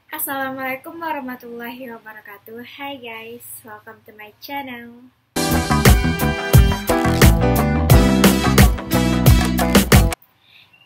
Assalamualaikum warahmatullahi wabarakatuh. Hi guys, welcome to my channel.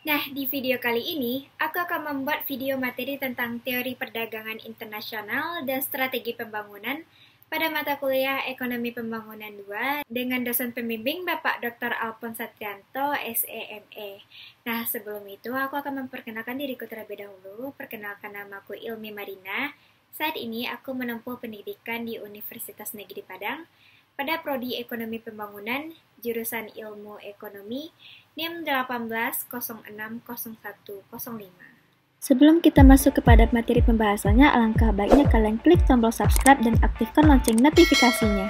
Nah, di video kali ini, aku akan membuat video materi tentang teori perdagangan internasional dan strategi pembangunan pada mata kuliah Ekonomi Pembangunan 2 dengan dosen pembimbing Bapak Dr. Alphonse Satrianto, SEME. Nah, sebelum itu aku akan memperkenalkan diriku terlebih dahulu. Perkenalkan, namaku Ilmi Marina. Saat ini aku menempuh pendidikan di Universitas Negeri Padang pada Prodi Ekonomi Pembangunan, jurusan Ilmu Ekonomi, NIM 18060105. Sebelum kita masuk kepada materi pembahasannya, alangkah baiknya kalian klik tombol subscribe dan aktifkan lonceng notifikasinya.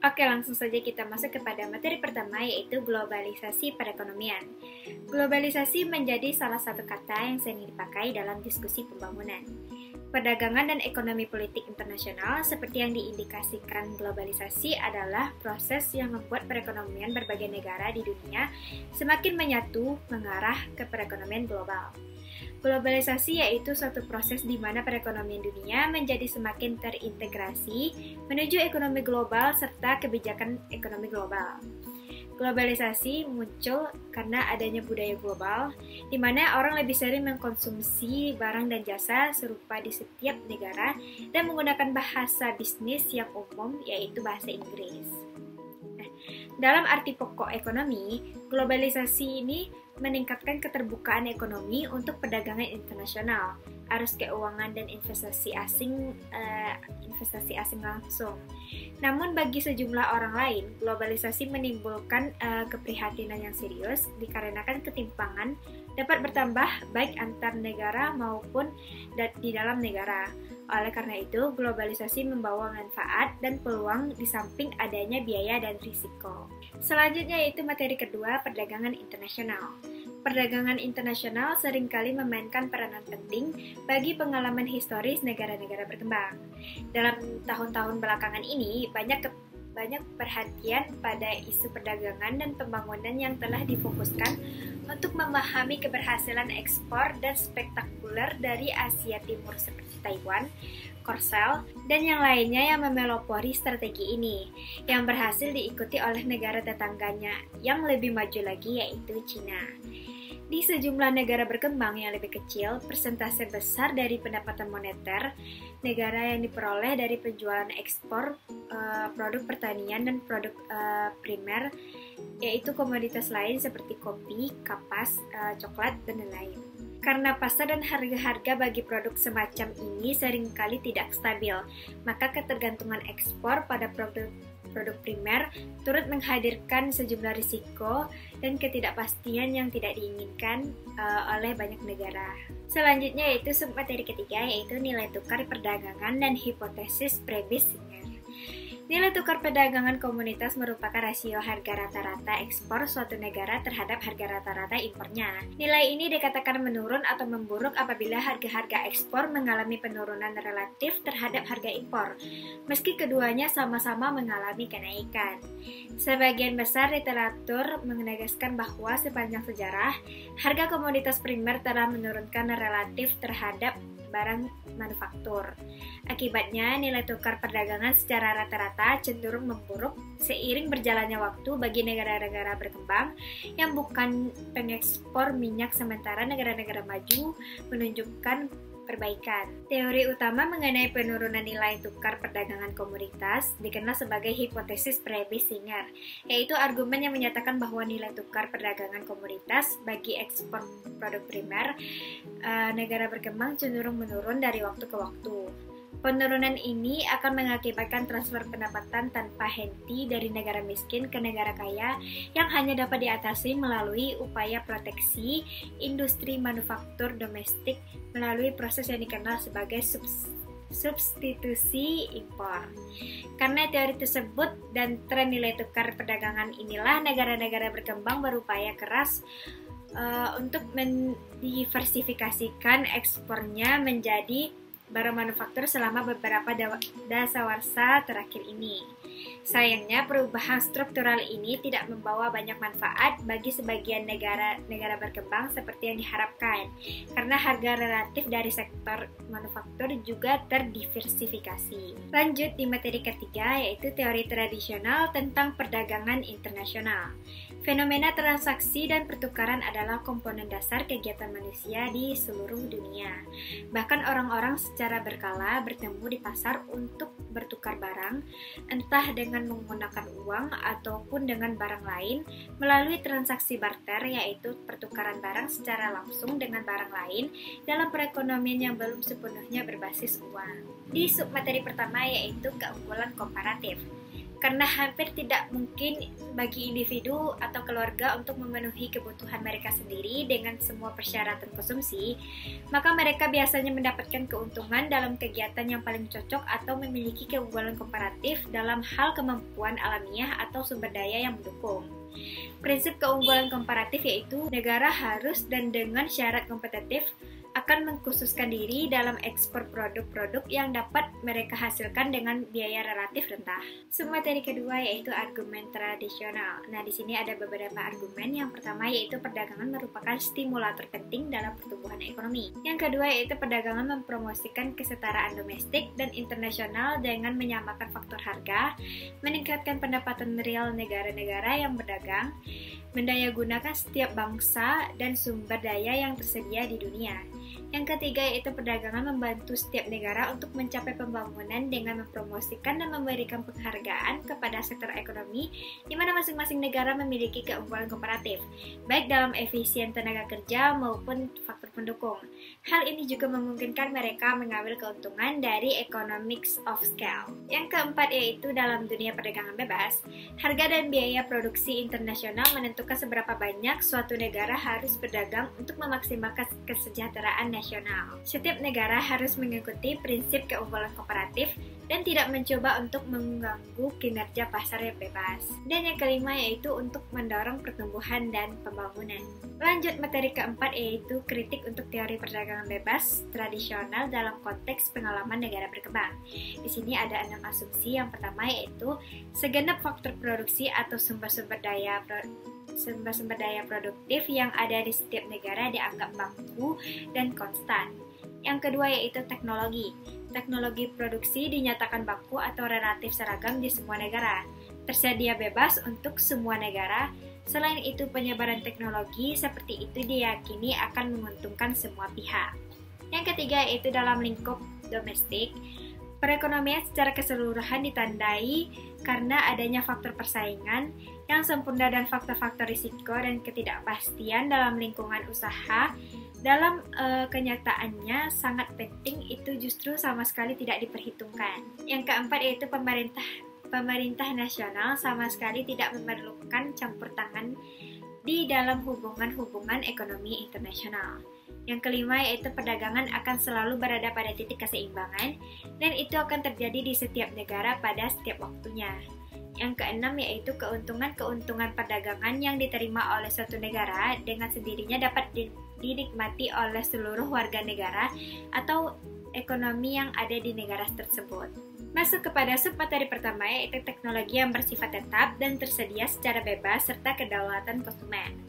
Oke, langsung saja kita masuk kepada materi pertama, yaitu globalisasi perekonomian. Globalisasi menjadi salah satu kata yang sering dipakai dalam diskusi pembangunan. Perdagangan dan ekonomi politik internasional seperti yang diindikasikan globalisasi adalah proses yang membuat perekonomian berbagai negara di dunia semakin menyatu mengarah ke perekonomian global. Globalisasi yaitu suatu proses di mana perekonomian dunia menjadi semakin terintegrasi menuju ekonomi global serta kebijakan ekonomi global. Globalisasi muncul karena adanya budaya global, di mana orang lebih sering mengkonsumsi barang dan jasa serupa di setiap negara dan menggunakan bahasa bisnis yang umum, yaitu bahasa Inggris. Nah, dalam arti pokok ekonomi, globalisasi ini meningkatkan keterbukaan ekonomi untuk perdagangan internasional, arus keuangan dan investasi asing langsung. Namun bagi sejumlah orang lain, globalisasi menimbulkan keprihatinan yang serius dikarenakan ketimpangan dapat bertambah baik antar negara maupun di dalam negara. Oleh karena itu, globalisasi membawa manfaat dan peluang di samping adanya biaya dan risiko. Selanjutnya yaitu materi kedua, perdagangan internasional. Perdagangan internasional seringkali memainkan peranan penting bagi pengalaman historis negara-negara berkembang. Dalam tahun-tahun belakangan ini, banyak perhatian pada isu perdagangan dan pembangunan yang telah difokuskan untuk memahami keberhasilan ekspor dan spektakuler dari Asia Timur seperti Taiwan, Korsel, dan yang lainnya yang memelopori strategi ini, yang berhasil diikuti oleh negara tetangganya yang lebih maju lagi, yaitu Cina. Di sejumlah negara berkembang yang lebih kecil, persentase besar dari pendapatan moneter negara yang diperoleh dari penjualan ekspor produk pertanian dan produk primer, yaitu komoditas lain seperti kopi, kapas, coklat, dan lain-lain. Karena pasar dan harga-harga bagi produk semacam ini seringkali tidak stabil, maka ketergantungan ekspor pada produk primer turut menghadirkan sejumlah risiko dan ketidakpastian yang tidak diinginkan oleh banyak negara. Selanjutnya yaitu submateri ketiga, yaitu nilai tukar perdagangan dan hipotesis Prebys-Singer. Nilai tukar perdagangan komunitas merupakan rasio harga rata-rata ekspor suatu negara terhadap harga rata-rata impornya. Nilai ini dikatakan menurun atau memburuk apabila harga-harga ekspor mengalami penurunan relatif terhadap harga impor, meski keduanya sama-sama mengalami kenaikan. Sebagian besar literatur menegaskan bahwa sepanjang sejarah, harga komoditas primer telah menurunkan relatif terhadap barang manufaktur. Akibatnya, nilai tukar perdagangan secara rata-rata cenderung memburuk seiring berjalannya waktu bagi negara-negara berkembang yang bukan pengekspor minyak, sementara negara-negara maju menunjukkan perbaikan. Teori utama mengenai penurunan nilai tukar perdagangan komoditas dikenal sebagai hipotesis Prebys-Singer, yaitu argumen yang menyatakan bahwa nilai tukar perdagangan komoditas bagi ekspor produk primer negara berkembang cenderung menurun dari waktu ke waktu. Penurunan ini akan mengakibatkan transfer pendapatan tanpa henti dari negara miskin ke negara kaya yang hanya dapat diatasi melalui upaya proteksi industri manufaktur domestik melalui proses yang dikenal sebagai substitusi impor. Karena teori tersebut dan tren nilai tukar perdagangan inilah negara-negara berkembang berupaya keras untuk mendiversifikasikan ekspornya menjadi barang manufaktur selama beberapa dasawarsa terakhir ini. Sayangnya, perubahan struktural ini tidak membawa banyak manfaat bagi sebagian negara berkembang seperti yang diharapkan, karena harga relatif dari sektor manufaktur juga terdiversifikasi. Lanjut di materi ketiga, yaitu teori tradisional tentang perdagangan internasional. Fenomena transaksi dan pertukaran adalah komponen dasar kegiatan manusia di seluruh dunia. Bahkan orang-orang secara berkala bertemu di pasar untuk bertukar barang, entah dengan menggunakan uang ataupun dengan barang lain, melalui transaksi barter, yaitu pertukaran barang secara langsung dengan barang lain dalam perekonomian yang belum sepenuhnya berbasis uang. Di submateri pertama, yaitu keunggulan komparatif. Karena hampir tidak mungkin bagi individu atau keluarga untuk memenuhi kebutuhan mereka sendiri dengan semua persyaratan konsumsi, maka mereka biasanya mendapatkan keuntungan dalam kegiatan yang paling cocok atau memiliki keunggulan komparatif dalam hal kemampuan alamiah atau sumber daya yang mendukung. Prinsip keunggulan komparatif yaitu negara harus dan dengan syarat kompetitif akan mengkhususkan diri dalam ekspor produk-produk yang dapat mereka hasilkan dengan biaya relatif rendah. Submateri kedua yaitu argumen tradisional. Nah, di sini ada beberapa argumen. Yang pertama yaitu perdagangan merupakan stimulator penting dalam pertumbuhan ekonomi. Yang kedua yaitu perdagangan mempromosikan kesetaraan domestik dan internasional dengan menyamakan faktor harga, meningkatkan pendapatan real negara-negara yang berdagang, mendayagunakan setiap bangsa dan sumber daya yang tersedia di dunia. Yang ketiga yaitu perdagangan membantu setiap negara untuk mencapai pembangunan dengan mempromosikan dan memberikan penghargaan kepada sektor ekonomi di mana masing-masing negara memiliki keunggulan komparatif, baik dalam efisien tenaga kerja maupun faktor pendukung. Hal ini juga memungkinkan mereka mengambil keuntungan dari economics of scale. Yang keempat yaitu dalam dunia perdagangan bebas, harga dan biaya produksi internasional menentukan seberapa banyak suatu negara harus berdagang untuk memaksimalkan kesejahteraan nasional. Setiap negara harus mengikuti prinsip keunggulan komparatif dan tidak mencoba untuk mengganggu kinerja pasar yang bebas. Dan yang kelima yaitu untuk mendorong pertumbuhan dan pembangunan. Lanjut materi keempat yaitu kritik untuk teori perdagangan bebas tradisional dalam konteks pengalaman negara berkembang. Di sini ada 6 asumsi. Yang pertama yaitu segenap faktor produksi atau sumber-sumber daya produktif yang ada di setiap negara dianggap baku dan konstan. Yang kedua yaitu teknologi. Teknologi produksi dinyatakan baku atau relatif seragam di semua negara, tersedia bebas untuk semua negara. Selain itu, penyebaran teknologi seperti itu diyakini akan menguntungkan semua pihak. Yang ketiga yaitu dalam lingkup domestik. Perekonomian secara keseluruhan ditandai karena adanya faktor persaingan yang sempurna dan faktor-faktor risiko dan ketidakpastian dalam lingkungan usaha. Dalam kenyataannya sangat penting itu justru sama sekali tidak diperhitungkan. Yang keempat yaitu pemerintah nasional sama sekali tidak memerlukan campur tangan di dalam hubungan-hubungan ekonomi internasional. Yang kelima yaitu perdagangan akan selalu berada pada titik keseimbangan dan itu akan terjadi di setiap negara pada setiap waktunya. Yang keenam yaitu keuntungan perdagangan yang diterima oleh suatu negara dengan sendirinya dapat dinikmati oleh seluruh warga negara atau ekonomi yang ada di negara tersebut. Masuk kepada submateri pertama yaitu teknologi yang bersifat tetap dan tersedia secara bebas serta kedaulatan konsumen.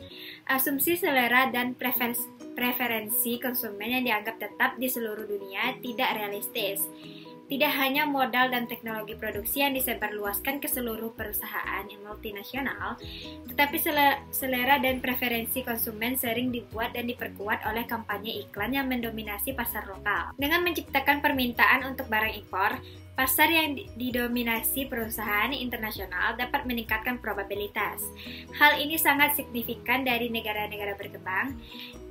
Asumsi selera dan preferensi konsumen yang dianggap tetap di seluruh dunia tidak realistis. Tidak hanya modal dan teknologi produksi yang disebarluaskan ke seluruh perusahaan yang multinasional, tetapi selera dan preferensi konsumen sering dibuat dan diperkuat oleh kampanye iklan yang mendominasi pasar lokal. Dengan menciptakan permintaan untuk barang impor, pasar yang didominasi perusahaan internasional dapat meningkatkan probabilitas. Hal ini sangat signifikan dari negara-negara berkembang,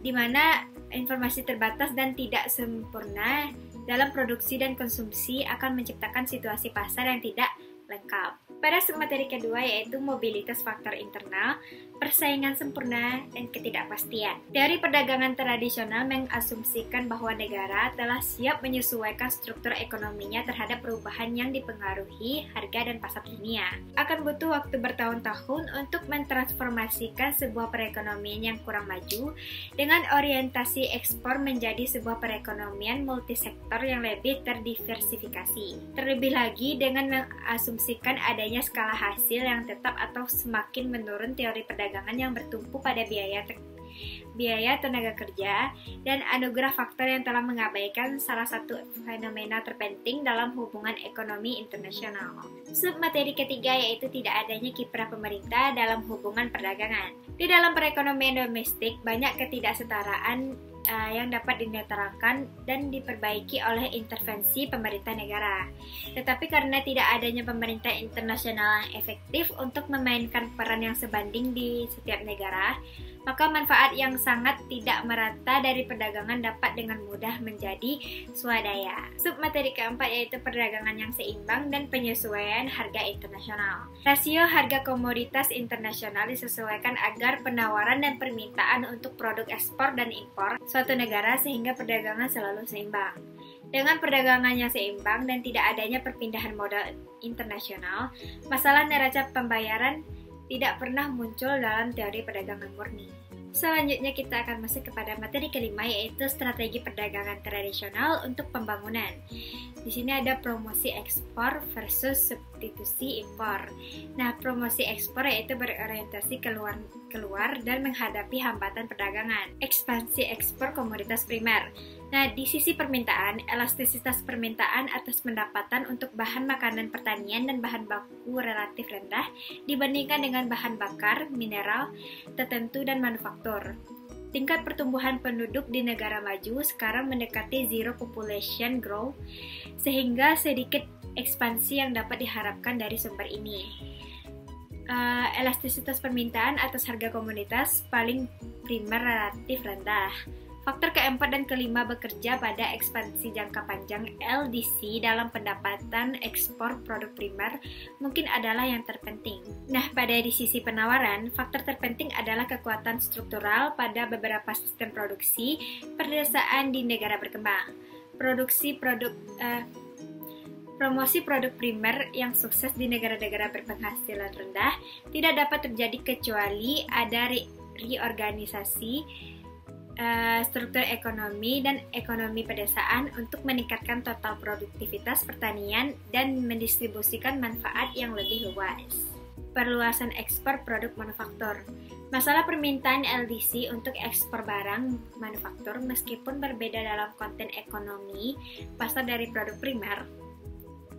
di mana informasi terbatas dan tidak sempurna dalam produksi dan konsumsi akan menciptakan situasi pasar yang tidak lengkap. Pada submateri kedua yaitu mobilitas faktor internal, persaingan sempurna, dan ketidakpastian. Teori perdagangan tradisional mengasumsikan bahwa negara telah siap menyesuaikan struktur ekonominya terhadap perubahan yang dipengaruhi harga dan pasar dunia. Akan butuh waktu bertahun-tahun untuk mentransformasikan sebuah perekonomian yang kurang maju dengan orientasi ekspor menjadi sebuah perekonomian multisektor yang lebih terdiversifikasi. Terlebih lagi dengan mengasumsikan adanya skala hasil yang tetap atau semakin menurun teori perdagangan yang bertumpu pada biaya tenaga kerja dan anugerah faktor yang telah mengabaikan salah satu fenomena terpenting dalam hubungan ekonomi internasional. Submateri ketiga yaitu tidak adanya kiprah pemerintah dalam hubungan perdagangan. Di dalam perekonomian domestik, banyak ketidaksetaraan yang dapat dinetralkan dan diperbaiki oleh intervensi pemerintah negara. Tetapi karena tidak adanya pemerintah internasional yang efektif untuk memainkan peran yang sebanding di setiap negara, maka manfaat yang sangat tidak merata dari perdagangan dapat dengan mudah menjadi swadaya. Submateri keempat yaitu perdagangan yang seimbang dan penyesuaian harga internasional. Rasio harga komoditas internasional disesuaikan agar penawaran dan permintaan untuk produk ekspor dan impor suatu negara sehingga perdagangan selalu seimbang. Dengan perdagangan yang seimbang dan tidak adanya perpindahan modal internasional, masalah neraca pembayaran tidak pernah muncul dalam teori perdagangan murni. Selanjutnya kita akan masuk kepada materi kelima yaitu strategi perdagangan tradisional untuk pembangunan. Di sini ada promosi ekspor versus substitusi impor. Nah, promosi ekspor yaitu berorientasi keluar dan menghadapi hambatan perdagangan. Ekspansi ekspor komoditas primer. Nah, di sisi permintaan, elastisitas permintaan atas pendapatan untuk bahan makanan pertanian dan bahan baku relatif rendah dibandingkan dengan bahan bakar, mineral, tertentu, dan manufaktur. Tingkat pertumbuhan penduduk di negara maju sekarang mendekati zero population growth, sehingga sedikit ekspansi yang dapat diharapkan dari sumber ini. Elastisitas permintaan atas harga komoditas paling primer relatif rendah. Faktor keempat dan kelima bekerja pada ekspansi jangka panjang LDC dalam pendapatan ekspor produk primer mungkin adalah yang terpenting. Nah, pada di sisi penawaran, faktor terpenting adalah kekuatan struktural pada beberapa sistem produksi pedesaan di negara berkembang. Promosi produk primer yang sukses di negara-negara berpenghasilan rendah tidak dapat terjadi kecuali ada reorganisasi struktur ekonomi dan ekonomi pedesaan untuk meningkatkan total produktivitas pertanian dan mendistribusikan manfaat yang lebih luas. Perluasan ekspor produk manufaktur. Masalah permintaan LDC untuk ekspor barang manufaktur meskipun berbeda dalam konten ekonomi pasar dari produk primer,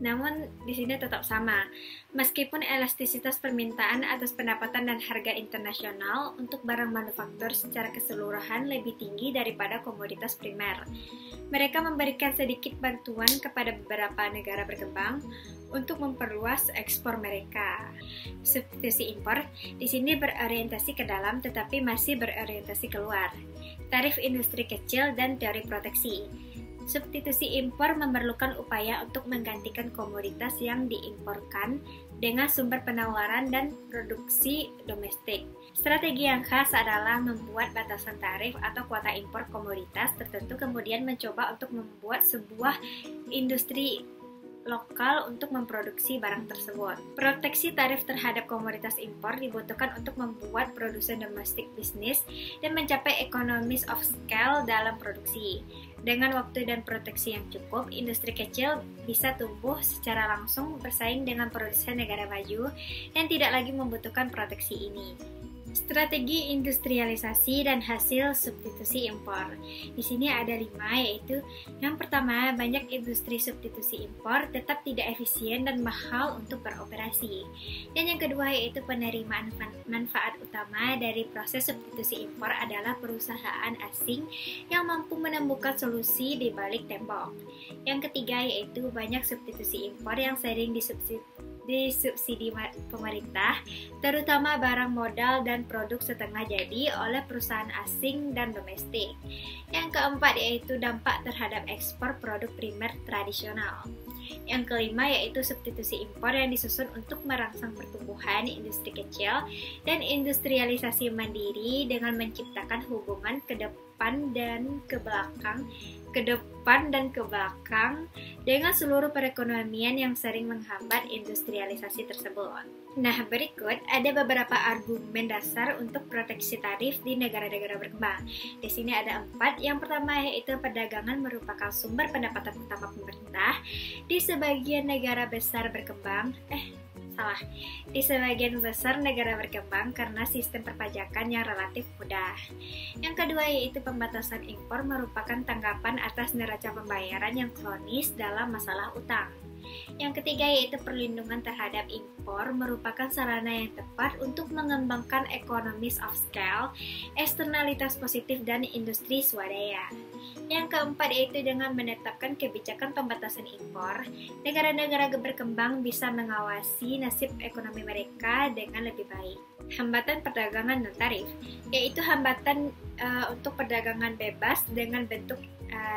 namun di sini tetap sama. Meskipun elastisitas permintaan atas pendapatan dan harga internasional untuk barang manufaktur secara keseluruhan lebih tinggi daripada komoditas primer, mereka memberikan sedikit bantuan kepada beberapa negara berkembang untuk memperluas ekspor mereka. Substitusi impor di sini berorientasi ke dalam tetapi masih berorientasi keluar. Tarif industri kecil dan teori proteksi. Substitusi impor memerlukan upaya untuk menggantikan komoditas yang diimporkan dengan sumber penawaran dan produksi domestik. Strategi yang khas adalah membuat batasan tarif atau kuota impor komoditas tertentu, kemudian mencoba untuk membuat sebuah industri lokal untuk memproduksi barang tersebut. Proteksi tarif terhadap komoditas impor dibutuhkan untuk membuat produsen domestik bisnis dan mencapai economies of scale dalam produksi. Dengan waktu dan proteksi yang cukup, industri kecil bisa tumbuh secara langsung bersaing dengan produsen negara maju dan tidak lagi membutuhkan proteksi ini. Strategi industrialisasi dan hasil substitusi impor. Di sini ada 5, yaitu yang pertama, banyak industri substitusi impor tetap tidak efisien dan mahal untuk beroperasi. Dan yang kedua yaitu penerimaan manfaat utama dari proses substitusi impor adalah perusahaan asing yang mampu menemukan solusi di balik tembok. Yang ketiga yaitu banyak substitusi impor yang sering disubsidi pemerintah, terutama barang modal dan produk setengah jadi oleh perusahaan asing dan domestik. Yang keempat yaitu dampak terhadap ekspor produk primer tradisional. Yang kelima yaitu substitusi impor yang disusun untuk merangsang pertumbuhan industri kecil dan industrialisasi mandiri dengan menciptakan hubungan ke depan dan ke belakang dengan seluruh perekonomian yang sering menghambat industrialisasi tersebut. Nah, berikut ada beberapa argumen dasar untuk proteksi tarif di negara-negara berkembang. Di sini ada 4. Yang pertama yaitu perdagangan merupakan sumber pendapatan utama pemerintah di sebagian negara besar berkembang. Di sebagian besar negara berkembang karena sistem perpajakan yang relatif mudah. Yang kedua yaitu pembatasan impor merupakan tanggapan atas neraca pembayaran yang kronis dalam masalah utang. Yang ketiga yaitu perlindungan terhadap impor merupakan sarana yang tepat untuk mengembangkan economies of scale, eksternalitas positif dan industri swadaya. Yang keempat yaitu dengan menetapkan kebijakan pembatasan impor, negara-negara berkembang bisa mengawasi nasib ekonomi mereka dengan lebih baik. Hambatan perdagangan non tarif yaitu hambatan untuk perdagangan bebas dengan bentuk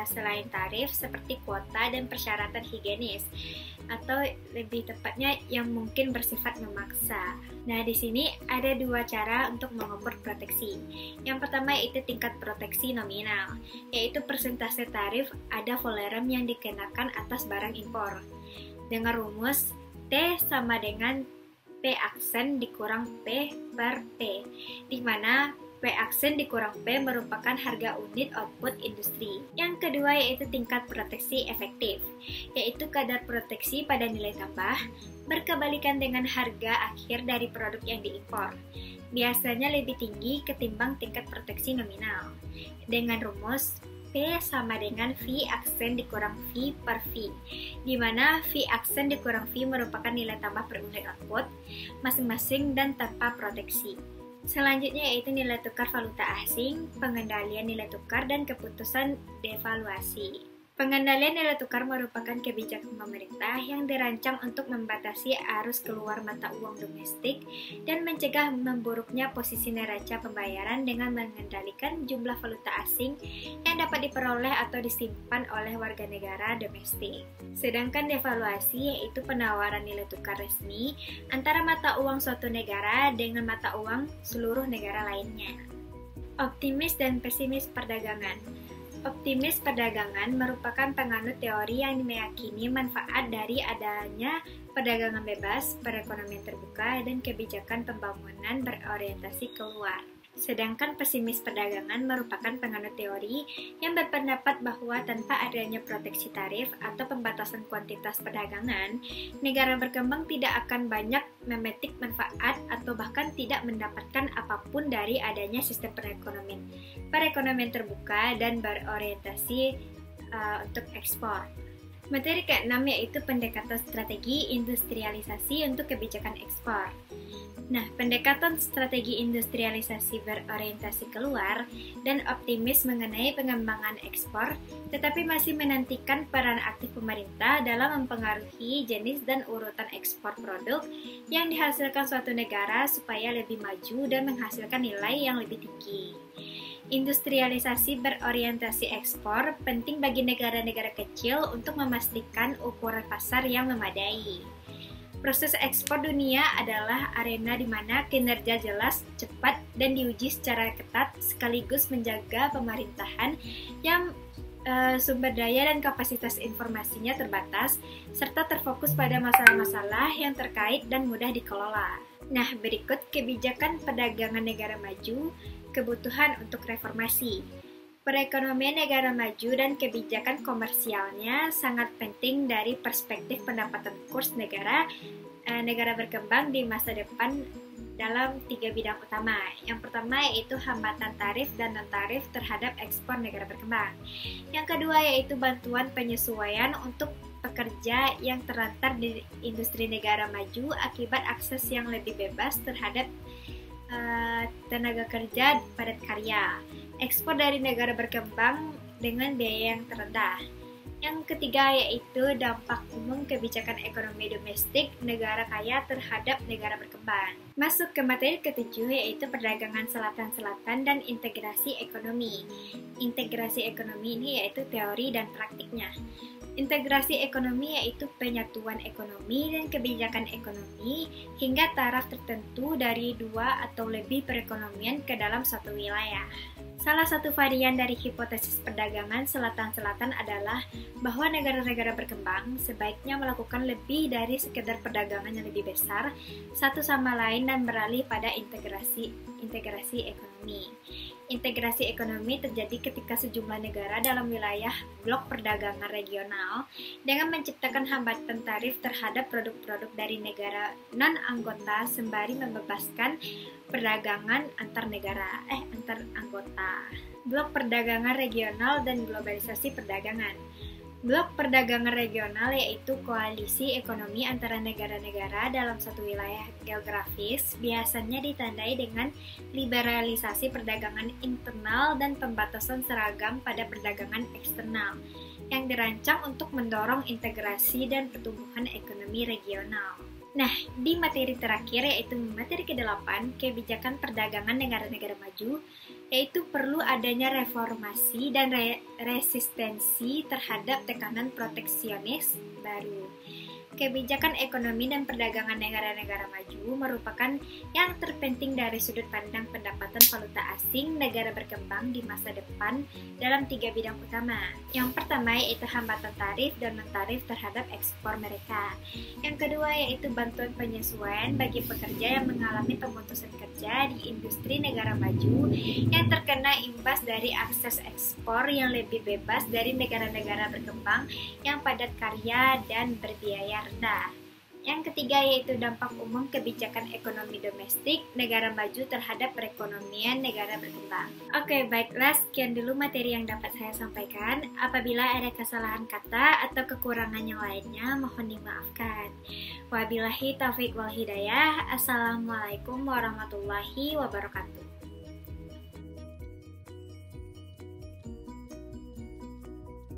selain tarif seperti kuota dan persyaratan higienis atau lebih tepatnya yang mungkin bersifat memaksa. Nah, di sini ada 2 cara untuk mengukur proteksi. Yang pertama yaitu tingkat proteksi nominal, yaitu persentase tarif ad valorem yang dikenakan atas barang impor. Dengan rumus T sama dengan P aksen dikurang P per P, di mana P aksen dikurang P merupakan harga unit output industri. Yang kedua yaitu tingkat proteksi efektif, yaitu kadar proteksi pada nilai tambah berkebalikan dengan harga akhir dari produk yang diimpor. Biasanya lebih tinggi ketimbang tingkat proteksi nominal. Dengan rumus P sama dengan V aksen dikurang V per V, di mana V aksen dikurang V merupakan nilai tambah per unit output masing-masing dan tanpa proteksi. Selanjutnya yaitu nilai tukar valuta asing, pengendalian nilai tukar, dan keputusan devaluasi. Pengendalian nilai tukar merupakan kebijakan pemerintah yang dirancang untuk membatasi arus keluar mata uang domestik dan mencegah memburuknya posisi neraca pembayaran dengan mengendalikan jumlah valuta asing yang dapat diperoleh atau disimpan oleh warga negara domestik. Sedangkan devaluasi yaitu penawaran nilai tukar resmi antara mata uang suatu negara dengan mata uang seluruh negara lainnya. Optimis dan pesimis perdagangan. Optimis perdagangan merupakan penganut teori yang meyakini manfaat dari adanya perdagangan bebas, perekonomian terbuka, dan kebijakan pembangunan berorientasi keluar. Sedangkan pesimis perdagangan merupakan penganut teori yang berpendapat bahwa tanpa adanya proteksi tarif atau pembatasan kuantitas perdagangan, negara berkembang tidak akan banyak memetik manfaat atau bahkan tidak mendapatkan apapun dari adanya sistem perekonomian terbuka dan berorientasi untuk ekspor. Materi ke-6 yaitu pendekatan strategi industrialisasi untuk kebijakan ekspor. Nah, pendekatan strategi industrialisasi berorientasi keluar dan optimis mengenai pengembangan ekspor, tetapi masih menantikan peran aktif pemerintah dalam mempengaruhi jenis dan urutan ekspor produk yang dihasilkan suatu negara supaya lebih maju dan menghasilkan nilai yang lebih tinggi. Industrialisasi berorientasi ekspor penting bagi negara-negara kecil untuk memastikan ukuran pasar yang memadai. Proses ekspor dunia adalah arena di mana kinerja jelas, cepat, dan diuji secara ketat sekaligus menjaga pemerintahan yang sumber daya dan kapasitas informasinya terbatas, serta terfokus pada masalah-masalah yang terkait dan mudah dikelola. Nah, berikut kebijakan perdagangan negara maju, kebutuhan untuk reformasi. Perekonomian negara maju dan kebijakan komersialnya sangat penting dari perspektif pendapatan kurs negara berkembang di masa depan dalam 3 bidang utama. Yang pertama yaitu hambatan tarif dan non-tarif terhadap ekspor negara berkembang. Yang kedua yaitu bantuan penyesuaian untuk pekerja yang terlantar di industri negara maju akibat akses yang lebih bebas terhadap tenaga kerja padat karya. Ekspor dari negara berkembang dengan biaya yang terendah. Yang ketiga yaitu dampak umum kebijakan ekonomi domestik negara kaya terhadap negara berkembang. Masuk ke materi ketujuh yaitu perdagangan selatan-selatan dan integrasi ekonomi. Integrasi ekonomi ini yaitu teori dan praktiknya. Integrasi ekonomi yaitu penyatuan ekonomi dan kebijakan ekonomi hingga taraf tertentu dari dua atau lebih perekonomian ke dalam satu wilayah. Salah satu varian dari hipotesis perdagangan selatan-selatan adalah bahwa negara-negara berkembang sebaiknya melakukan lebih dari sekedar perdagangan yang lebih besar satu sama lain dan beralih pada integrasi ekonomi. Integrasi ekonomi terjadi ketika sejumlah negara dalam wilayah blok perdagangan regional dengan menciptakan hambatan tarif terhadap produk-produk dari negara non-anggota sembari membebaskan perdagangan antar anggota. Blok perdagangan regional dan globalisasi perdagangan. Blok perdagangan regional yaitu koalisi ekonomi antara negara-negara dalam satu wilayah geografis, biasanya ditandai dengan liberalisasi perdagangan internal dan pembatasan seragam pada perdagangan eksternal, yang dirancang untuk mendorong integrasi dan pertumbuhan ekonomi regional. Nah, di materi terakhir yaitu materi ke-8, kebijakan perdagangan negara-negara maju, yaitu perlu adanya reformasi dan resistensi terhadap tekanan proteksionis baru. Kebijakan ekonomi dan perdagangan negara-negara maju merupakan yang terpenting dari sudut pandang pendapatan valuta asing negara berkembang di masa depan dalam 3 bidang utama. Yang pertama yaitu hambatan tarif dan non-tarif terhadap ekspor mereka. Yang kedua yaitu bantuan penyesuaian bagi pekerja yang mengalami pemutusan kerja di industri negara maju yang terkena imbas dari akses ekspor yang lebih bebas dari negara-negara berkembang yang padat karya dan berbiaya rendah. Yang ketiga yaitu dampak umum kebijakan ekonomi domestik negara maju terhadap perekonomian negara berkembang. Oke, baiklah, sekian dulu materi yang dapat saya sampaikan. Apabila ada kesalahan kata atau kekurangan yang lainnya, mohon dimaafkan. Wabillahi taufiq wal hidayah. Assalamualaikum warahmatullahi wabarakatuh.